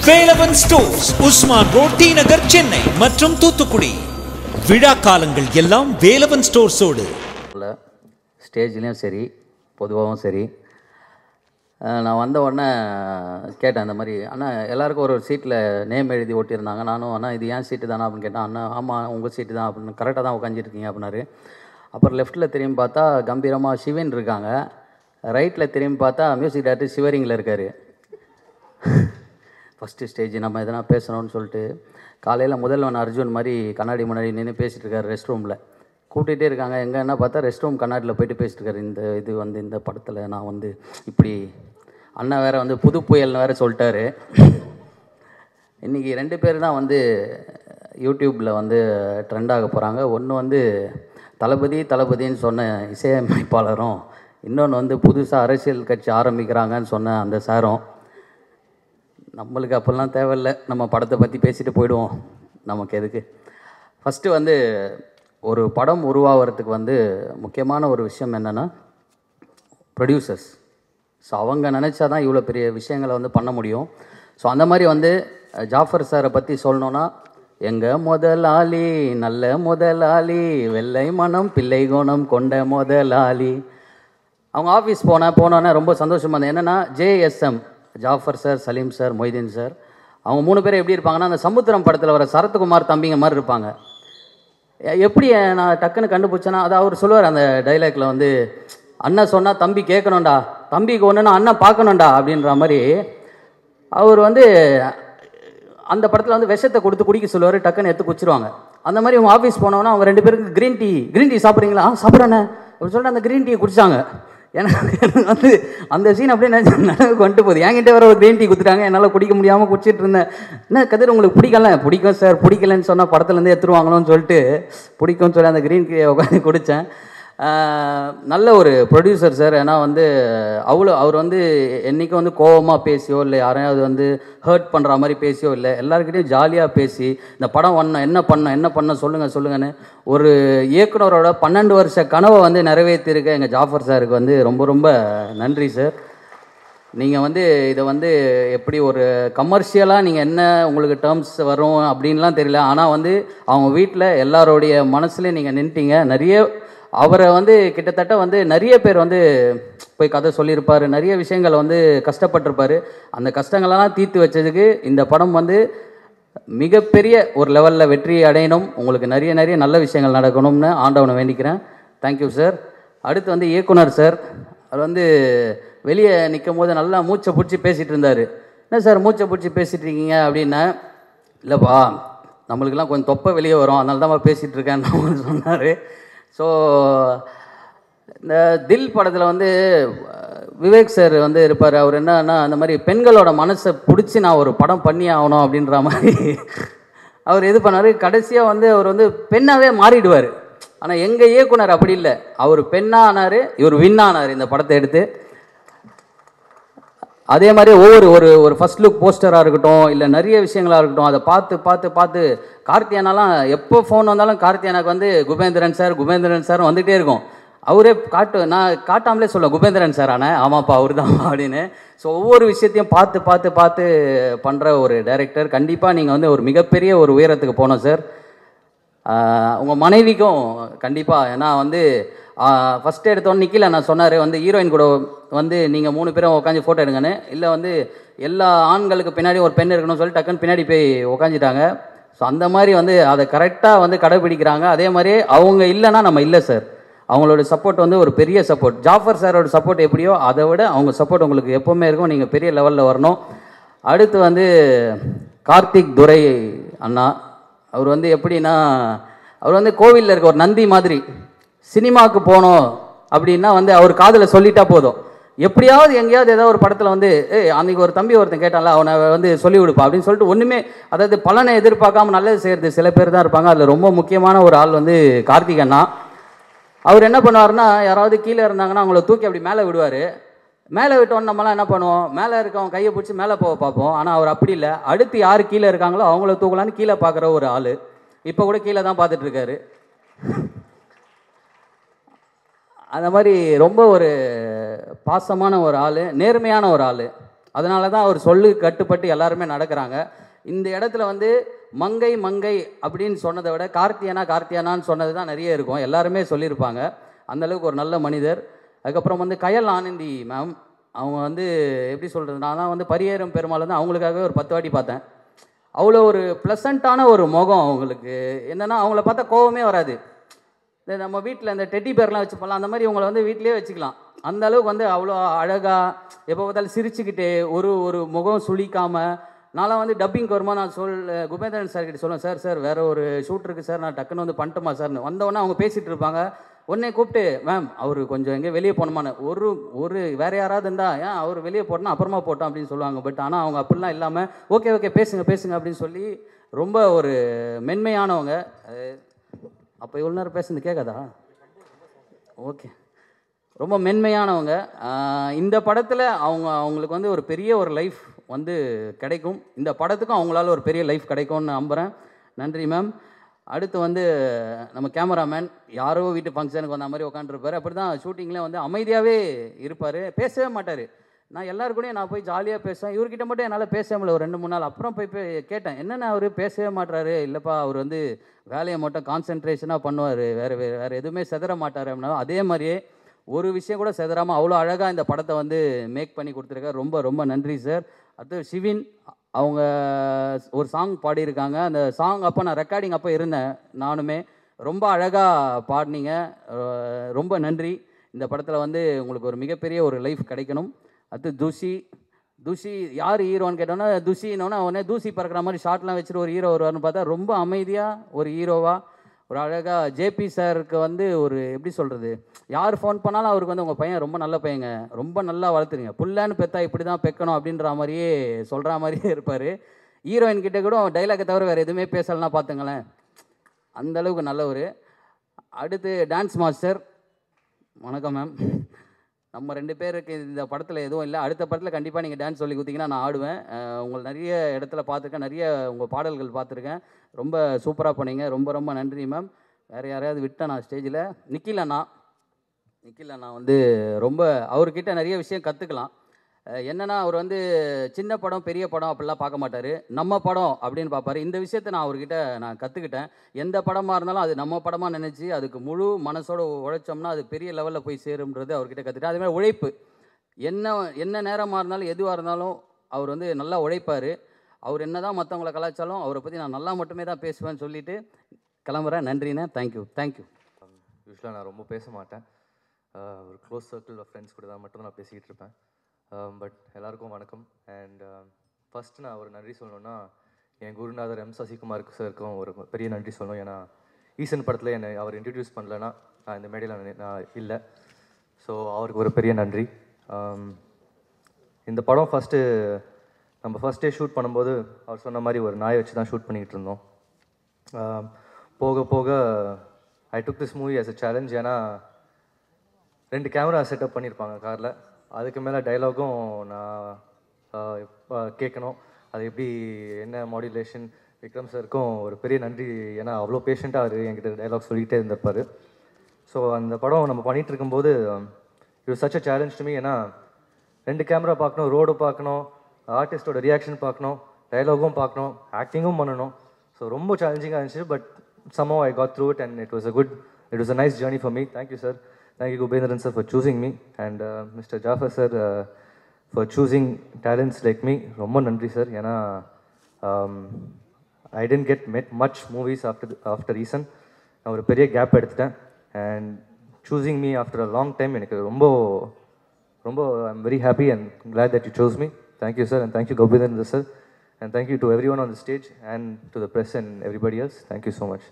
Velavan stores, Usman road, T Nagar, Chennai மற்றும் தூத்துக்குடி. விழா காலங்கள் எல்லாம் வேலவன் ஸ்டோர்ஸோடு. ஸ்டேஜ்லேயும் சரி, பொதுவாகவும் சரி, நான் வந்த உடனே கேட்டேன் இந்த மாதிரி, அண்ணா எல்லாருக்கும் ஒரு சீட்டில் நேம் எழுதி ஓட்டியிருந்தாங்க. நானும் அண்ணா இது ஏன் சீட்டு தானே அப்படின்னு கேட்டேன். அண்ணா ஆமாம் உங்கள் சீட்டு தான் அப்படின்னு, கரெக்டாக தான் உட்காந்துருக்கீங்க அப்படின்னாரு. அப்புறம் லெஃப்ட்டில் திரும்பி பார்த்தா கம்பீரமாக சிவன் இருக்காங்க, ரைட்டில் திரும்பி பார்த்தா மியூசிக் டைரக்டர் சிவரிங்கில் இருக்கார். ஃபஸ்ட்டு ஸ்டேஜ் நம்ம எதனா பேசணும்னு சொல்லிட்டு காலையில் முதல்வன் அர்ஜுன் மாதிரி கண்ணாடி முன்னாடி நின்று பேசிகிட்டு இருக்காரு. ரெஸ்ட் ரூமில் கூட்டிகிட்டே இருக்காங்க. எங்கே என்ன பார்த்தா ரெஸ்ட் ரூம் கண்ணாடியில் போய்ட்டு பேசிட்டு இருக்காரு. இந்த படத்தில் நான் இப்படி அண்ணா வேறு புது புயல்னு வேறு சொல்லிட்டாரு. இன்றைக்கி 2 பேர் தான் யூடியூப்பில் ட்ரெண்ட் ஆக போகிறாங்க. ஒன்று தளபதின்னு சொன்ன இசையமைப்பாளரும், இன்னொன்று புதுசாக அரசியல் கட்சி ஆரம்பிக்கிறாங்கன்னு சொன்ன அந்த சாரும். நம்மளுக்கு அப்போல்லாம் தேவையில்லை, நம்ம படத்தை பற்றி பேசிட்டு போயிடுவோம், நமக்கு எதுக்கு. ஃபஸ்ட்டு ஒரு படம் உருவாகிறதுக்கு முக்கியமான ஒரு விஷயம் என்னென்னா ப்ரொடியூசர்ஸ். ஸோ அவங்க நினச்சா தான் இவ்வளோ பெரிய விஷயங்களை பண்ண முடியும். ஸோ அந்த மாதிரி ஜாஃபர் சாரை பற்றி சொல்லணுன்னா, எங்கள் முதலாளி நல்ல முதலாளி, வெள்ளை மனம் பிள்ளை குணம் கொண்ட முதலாளி. அவங்க ஆஃபீஸ் போனோன்னே ரொம்ப சந்தோஷமாக இருந்தது. என்னென்னா JSM Jafar sir, Saleem sir, Moideen sir, அவங்க 3 பேரும் எப்படி இருப்பாங்கன்னா, அந்த சமுத்திரம் படத்தில் வர சரத்குமார் தம்பிங்க மாதிரி இருப்பாங்க. எப்படி நான் டக்குன்னு கண்டுபிடிச்சேன்னா, அது அவர் சொல்லுவார் அந்த டைலாக்ல, அண்ணன் சொன்னால் தம்பி கேட்கணும்டா, தம்பிக்கு ஒன்றுன்னா அண்ணன் பார்க்கணும்டா அப்படின்ற மாதிரி. அவர் அந்த படத்தில் விஷத்தை கொடுத்து குடிக்க சொல்லுவார், டக்குன்னு எடுத்து குடிச்சிருவாங்க. அந்த மாதிரி அவங்க ஆஃபீஸ் போனோன்னா அவங்க 2 பேருக்கு க்ரீன் டீ சாப்பிட்றீங்களா? சாப்பிட்றேண்ணே அப்படின்னு சொல்லிட்டு அந்த க்ரீன் டீயை குடிச்சாங்க. எனக்கு அந்த சீன் அப்படியே நினைவுக்கு வந்துட்டு போகுது. என்கிட்ட வேறு ஒரு க்ரீன் டீ கொடுத்துட்டாங்க, என்னால் குடிக்க முடியாமல் குடிச்சிட்டு இருந்தேன். என்ன கதிர் உங்களுக்கு பிடிக்கும் சார், பிடிக்கலன்னு சொன்னால் படத்துலேருந்து எடுத்துருவாங்களோன்னு சொல்லிட்டு பிடிக்கும்னு சொல்லி அந்த க்ரீன் டீயை உட்காந்து குடித்தேன். நல்ல ஒரு ப்ரொடியூசர் சார். ஏன்னா அவர் என்றைக்கும் கோவமாக பேசியோ இல்லை யாரையாவது ஹர்ட் பண்ணுற மாதிரி பேசியோ இல்லை, எல்லாருக்கிட்டையும் ஜாலியாக பேசி இந்த படம் என்ன பண்ண சொல்லுங்கன்னு ஒரு இயக்குனரோட 12 வருஷ கனவை நிறைவேற்றிருக்க எங்கள் ஜாஃபர் சாருக்கு ரொம்ப ரொம்ப நன்றி சார். நீங்கள் இதை எப்படி ஒரு கமர்ஷியலாக நீங்கள் என்ன உங்களுக்கு டேர்ம்ஸ் வரும் அப்படின்லாம் தெரியல, ஆனால் அவங்க வீட்டில் எல்லாரோடைய மனசுலேயும் நீங்கள் நின்ட்டீங்க. நிறைய அவரை கிட்டத்தட்ட நிறைய பேர் போய் கதை சொல்லியிருப்பார், நிறைய விஷயங்கள் கஷ்டப்பட்டிருப்பார். அந்த கஷ்டங்களெல்லாம் தீர்த்து வச்சதுக்கு இந்த படம் மிகப்பெரிய ஒரு லெவலில் வெற்றி அடையணும், உங்களுக்கு நிறைய நிறைய நல்ல விஷயங்கள் நடக்கணும்னு ஆண்டவனை வேண்டிக்கிறேன். Thank you sir. அடுத்து இயக்குனர் சார், அவர் வெளியே நிற்கும் போது நல்லா மூச்சை பிடிச்சி பேசிகிட்டு இருந்தார். என்ன சார் மூச்சை பிடிச்சி பேசிகிட்டு இருக்கீங்க அப்படின்னா, இல்லைப்பா நம்மளுக்கெல்லாம் கொஞ்சம் தொப்பை வெளியே வரும், அதனால தான் பேசிகிட்டு இருக்கேன்னு சொன்னார். ஸோ இந்த தில் படத்தில் விவேக் சார் இருப்பார். அவர் என்னன்னா அந்த மாதிரி பெண்களோட மனசை பிடிச்சி நான் ஒரு படம் பண்ணி ஆகணும் அப்படின்ற மாதிரி அவர் இது பண்ணார். கடைசியாக அவர் பெண்ணாகவே மாறிடுவார். ஆனால் எங்கள் இயக்குனர் அப்படி இல்லை, அவர் பெண்ணாக ஆனார், இவர் வின்னானார் இந்த படத்தை எடுத்து. அதே மாதிரி ஒரு ஃபர்ஸ்ட் லுக் போஸ்டராக இருக்கட்டும், இல்லை நிறைய விஷயங்களாக இருக்கட்டும், அதை பார்த்து கார்த்தியானாலாம் எப்போ ஃபோன் வந்தாலும் கார்த்தியானாக்கு குபேந்திரன் சார் வந்துகிட்டே இருக்கும். அவரே நான் காட்டாமலே சொல்ல குபேந்திரன் சார் ஆமாப்பா அவர் தான் அப்படின்னு. ஸோ ஒவ்வொரு விஷயத்தையும் பார்த்து பண்ணுற ஒரு டைரக்டர். கண்டிப்பாக நீங்கள் ஒரு மிகப்பெரிய ஒரு உயரத்துக்கு போனோம் சார். உங்கள் மனைவிக்கும் கண்டிப்பாக, ஏன்னா ஃபஸ்ட்டு எடுத்தோன்னு நிக்கில நான் சொன்னார் ஹீரோயின் கூட நீங்கள் 3 பேரும் உட்காந்து ஃபோட்டோ எடுங்கன்னு. இல்லை எல்லா ஆண்களுக்கு பின்னாடி ஒரு பெண் இருக்கணும்னு சொல்லி டக்குன்னு பின்னாடி போய் உட்காந்துட்டாங்க. ஸோ அந்த மாதிரி அதை கரெக்டாக கடைபிடிக்கிறாங்க. அதே மாதிரி அவங்க இல்லைன்னா நம்ம இல்லை சார். அவங்களோட சப்போர்ட் ஒரு பெரிய சப்போர்ட். ஜாஃபர் சாரோட சப்போர்ட் எப்படியோ அதை விட அவங்க சப்போர்ட் உங்களுக்கு எப்போவுமே இருக்கும். நீங்கள் பெரிய லெவலில் வரணும். அடுத்து கார்த்திக் துரை அண்ணா, அவர் எப்படின்னா, அவர் கோவிலில் இருக்க ஒரு நந்தி மாதிரி. சினிமாவுக்கு போனோம் அப்படின்னா அவர் காதில் சொல்லிட்டா போதும், எப்படியாவது எங்கேயாவது ஏதாவது ஒரு படத்தில் அன்றைக்கி ஒரு தம்பி ஒருத்தன் கேட்டால அவனை சொல்லி கொடுப்பா அப்படின்னு சொல்லிட்டு ஒன்றுமே, அதாவது பலனை எதிர்பார்க்காம நல்லது செய்கிறது சில பேர் தான் இருப்பாங்க. அதில் ரொம்ப முக்கியமான ஒரு ஆள் கார்த்திக் அண்ணா. அவர் என்ன பண்ணுவார்னா, யாராவது கீழே இருந்தாங்கன்னா அவங்கள தூக்கி அப்படி மேலே விடுவார். மேலே விட்டோன்னு நம்மளாம் என்ன பண்ணுவோம், மேலே இருக்கவங்க கையை பிடிச்சி மேலே போக பார்ப்போம். ஆனால் அவர் அப்படி இல்லை, அடுத்து யார் கீழே இருக்காங்களோ அவங்கள தூக்கலான்னு கீழே பார்க்குற ஒரு ஆள். இப்போ கூட கீழே தான் பார்த்துட்ருக்காரு. அந்த மாதிரி ரொம்ப ஒரு பாசமான ஒரு ஆள், நேர்மையான ஒரு ஆள். அதனால தான் அவர் சொல்லு கட்டுப்பட்டு எல்லாருமே நடக்கிறாங்க. இந்த இடத்துல வந்து மங்கை மங்கை அப்படின்னு சொன்னதை விட கார்த்தியானான்னு சொன்னது தான் நிறைய இருக்கும். எல்லாருமே சொல்லியிருப்பாங்க. அந்தளவுக்கு ஒரு நல்ல மனிதர். அதுக்கப்புறம் வந்து கயல் ஆனந்தி மேம், அவங்க வந்து எப்படி சொல்கிறது, நான் வந்து பரியேறும் பெருமாள் வந்து அவங்களுக்காகவே ஒரு 10 வாட்டி பார்த்தேன். அவ்வளோ ஒரு ப்ளசண்ட்டான ஒரு முகம் அவங்களுக்கு. என்னென்னா அவங்கள பார்த்தா கோவமே வராது. இந்த நம்ம வீட்டில் இந்த டெட்டி பேர்லாம் வச்சுப்போம்ல, அந்த மாதிரி இவங்களை வந்து வீட்டிலே வச்சுக்கலாம். அந்த அளவுக்கு வந்து அவ்வளோ அழகாக எப்போ பார்த்தாலும் சிரிச்சுக்கிட்டு ஒரு முகம் சுளிக்காமல். நான்லாம் வந்து டப்பிங் வருமா நான் குபேந்திரன் சார் கிட்ட சொல்லுவேன், சார் வேறு ஒரு ஷூட் இருக்குது சார், நான் டக்குன்னு வந்து பண்ணிட்டோமா சார்னு. வந்தவொடனே அவங்க பேசிகிட்டு இருப்பாங்க. உடனே கூப்பிட்டு, மேம் அவர் கொஞ்சம் எங்கே வெளியே போகணுமான்னு, ஒரு வேறு யாராவது இருந்தால் ஏன் அவர் வெளியே போட்டோன்னா அப்புறமா போட்டோம் அப்படின்னு சொல்லுவாங்க. பட் ஆனால் அவங்க அப்படிலாம் இல்லாமல் ஓகே பேசுங்க அப்படின்னு சொல்லி ரொம்ப ஒரு மென்மையானவங்க. அப்போ இவ்வளோ நேரம் பேசுனது கேட்காதா? ஓகே, ரொம்ப மென்மையானவங்க. இந்த படத்தில் அவங்களுக்கு வந்து ஒரு பெரிய ஒரு லைஃப் வந்து கிடைக்கும். இந்த படத்துக்கும் அவங்களால ஒரு பெரிய லைஃப் கிடைக்கும்னு நம்புகிறேன். நன்றி மேம். அடுத்து வந்து நம்ம கேமராமேன் யாரோ வீட்டு ஃபங்க்ஷனுக்கு வந்த மாதிரி உட்காந்துருப்பார். அப்படி தான் ஷூட்டிங்கில் வந்து அமைதியாகவே இருப்பார், பேசவே மாட்டார். நான் எல்லாருக்கூடையும் நான் போய் ஜாலியாக பேசுவேன். இவர்கிட்ட மட்டும் என்னால் பேச முடியல ஒரு 2-3 நாள். அப்புறம் போய் கேட்டேன், என்னென்ன அவர் பேசவே மாட்டுறாரு. இல்லைப்பா, அவர் வந்து வேலையை மட்டும் கான்சென்ட்ரேஷனாக பண்ணுவார், வேறு எதுவுமே செதற மாட்டார் அப்படின்னா. அதே மாதிரியே ஒரு விஷயம் கூட செதறாமல் அவ்வளோ அழகாக இந்த படத்தை வந்து மேக் பண்ணி கொடுத்துருக்காரு. ரொம்ப ரொம்ப நன்றி சார். அடுத்து ஷிவின், அவங்க ஒரு சாங் பாடியிருக்காங்க. அந்த சாங் அப்போ நான் ரெக்கார்டிங் அப்போ இருந்தேன் நானுமே. ரொம்ப அழகாக பாடினீங்க, ரொம்ப நன்றி. இந்த படத்தில் வந்து உங்களுக்கு ஒரு மிகப்பெரிய ஒரு லைஃப் கிடைக்கணும். அடுத்து துஷி யார் ஹீரோன்னு கேட்டோன்னா, துஷின்னொன்னே அவனே தூசி பறக்கிற மாதிரி ஷார்ட்லாம் வச்சுட்டு ஒரு ஹீரோ வருவார்னு பார்த்தா ரொம்ப அமைதியாக ஒரு ஹீரோவாக ஒரு அழகாக. ஜேபி சாருக்கு வந்து ஒரு எப்படி சொல்கிறது, யார் ஃபோன் பண்ணாலும் அவருக்கு வந்து உங்கள் பையன் ரொம்ப நல்ல பையங்க, ரொம்ப நல்லா வளர்த்துறீங்க, புள்ளன்னு பெற்றா இப்படி தான் பெக்கணும் அப்படின்ற மாதிரியே சொல்கிற மாதிரியே இருப்பார். ஹீரோயின் கிட்டே கூட டைலாக்கை தவிர வேறு எதுவுமே பேசலைன்னா பார்த்துங்களேன், அந்தளவுக்கு நல்லவர். அடுத்து டான்ஸ் மாஸ்டர், வணக்கம் மேம். நம்ம 2 பேருக்கு இந்த படத்தில் எதுவும் இல்லை. அடுத்த படத்தில் கண்டிப்பாக நீங்கள் டான்ஸ் சொல்லி கொடுத்தீங்கன்னா நான் ஆடுவேன். உங்களை நிறைய இடத்துல பார்த்துருக்கேன், நிறைய உங்கள் பாடல்கள் பார்த்துருக்கேன். ரொம்ப சூப்பராக பண்ணீங்க. ரொம்ப ரொம்ப நன்றி மேம். வேறு யாரையாவது விட்டேன் நான் ஸ்டேஜில்? நிக்கில் அண்ணா வந்து ரொம்ப அவர்கிட்ட நிறைய விஷயம் கற்றுக்கலாம். என்னென்னா அவர் வந்து சின்ன படம் பெரிய படம் அப்படிலாம் பார்க்க மாட்டார், நம்ம படம் அப்படின்னு பார்ப்பார். இந்த விஷயத்தை நான் அவர்கிட்ட கற்றுக்கிட்டேன். எந்த படமாக இருந்தாலும் அது நம்ம படமாக நினச்சி அதுக்கு முழு மனசோடு உழைச்சோம்னா அது பெரிய லெவலில் போய் சேரும்ன்றது அவர்கிட்ட கற்றுக்கிட்டேன். அதுமாதிரி உழைப்பு, என்ன நேரமாக இருந்தாலும் எதுவாக இருந்தாலும் அவர் வந்து நல்லா உழைப்பார். அவர் என்ன தான் மற்றவங்களை கலாச்சாரம் அவரை பற்றி நான் நல்லா மட்டுமே தான் பேசுவேன்னு சொல்லிவிட்டு கிளம்புறேன். நன்றிண்ணே. தேங்க்யூ. யூஸ்வலாக நான் ரொம்ப பேச மாட்டேன். ஒரு க்ளோஸ் சர்க்கிள் ஆஃப் ஃப்ரெண்ட்ஸ் கூட தான் மட்டும் நான் பேசிக்கிட்டு இருப்பேன். பட் எல்லாருக்கும் வணக்கம். அண்ட் ஃபஸ்ட்டு நான் ஒரு நன்றி சொல்லணுன்னா என் குருநாதர் எம் சசிகுமாருக்கு சாருக்கும் ஒரு பெரிய நன்றி சொல்லணும். ஏன்னா ஈசன் படத்தில் என்னை அவர் இன்ட்ரடியூஸ் பண்ணலன்னா நான் இந்த மேடையில் நான் இல்லை. ஸோ அவருக்கு ஒரு பெரிய நன்றி. இந்த படம் நம்ம ஃபஸ்ட் டே ஷூட் பண்ணும்போது அவர் சொன்ன மாதிரி ஒரு நாயை வச்சு தான் ஷூட் பண்ணிக்கிட்டு இருந்தோம். போக போக I took this movie as a challenge. ஏன்னா 2 கேமரா செட்டப் பண்ணியிருப்பாங்க காரில். அதுக்கு மேலே டைலாகும் நான் கேட்கணும். அது எப்படி என்ன மாடுலேஷன். விக்ரம் சாருக்கும் ஒரு பெரிய நன்றி. ஏன்னா அவ்வளோ பேஷண்ட்டாக அவர் என்கிட்ட டைலாக் சொல்லிக்கிட்டே இருந்திருப்பார். ஸோ அந்த படம் நம்ம பண்ணிகிட்டு இருக்கும்போது it was such a challenge to me. ஏன்னா 2 கேமரா பார்க்கணும், ரோடு பார்க்கணும், ஆர்டிஸ்டோட ரியாக்ஷன் பார்க்கணும், டைலாகும் பார்க்கணும், ஆக்டிங்கும் பண்ணணும். ஸோ ரொம்ப சேலஞ்சிங்காக இருந்துச்சு. But somehow I got through it and it was a nice journey for me. Thank you sir. Thank you Gubendran sir for choosing me and Mr. Jafar sir for choosing talents like me. Romba nandri sir. Yana I didn't get met much movies after Eason. நான் ஒரு பெரிய gap எடுத்துட்டேன். and choosing me after a long time எனக்கு ரொம்ப I'm very happy and glad that you chose me. Thank you sir and thank you Gubendran sir and thank you to everyone on the stage and to the press and everybody else. Thank you so much.